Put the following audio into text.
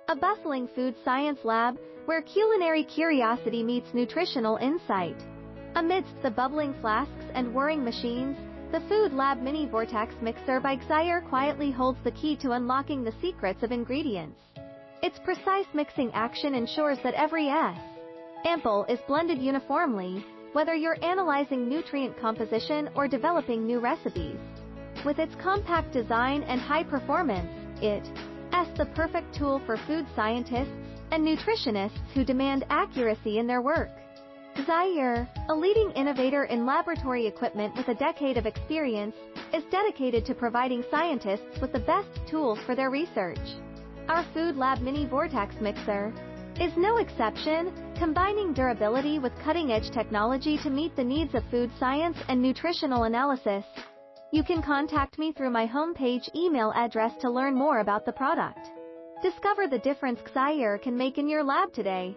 a bustling food science lab where culinary curiosity meets nutritional insight. Amidst the bubbling flasks and whirring machines, the Food Lab Mini Vortex Mixer by GZAIR quietly holds the key to unlocking the secrets of ingredients. Its precise mixing action ensures that every sample is blended uniformly, whether you're analyzing nutrient composition or developing new recipes. With its compact design and high performance, it's the perfect tool for food scientists and nutritionists who demand accuracy in their work. GZAIR, a leading innovator in laboratory equipment with a decade of experience, is dedicated to providing scientists with the best tools for their research. Our Food Lab Mini Vortex Mixer is no exception, combining durability with cutting-edge technology to meet the needs of food science and nutritional analysis. You can contact me through my homepage email address to learn more about the product. Discover the difference GZAIR can make in your lab today.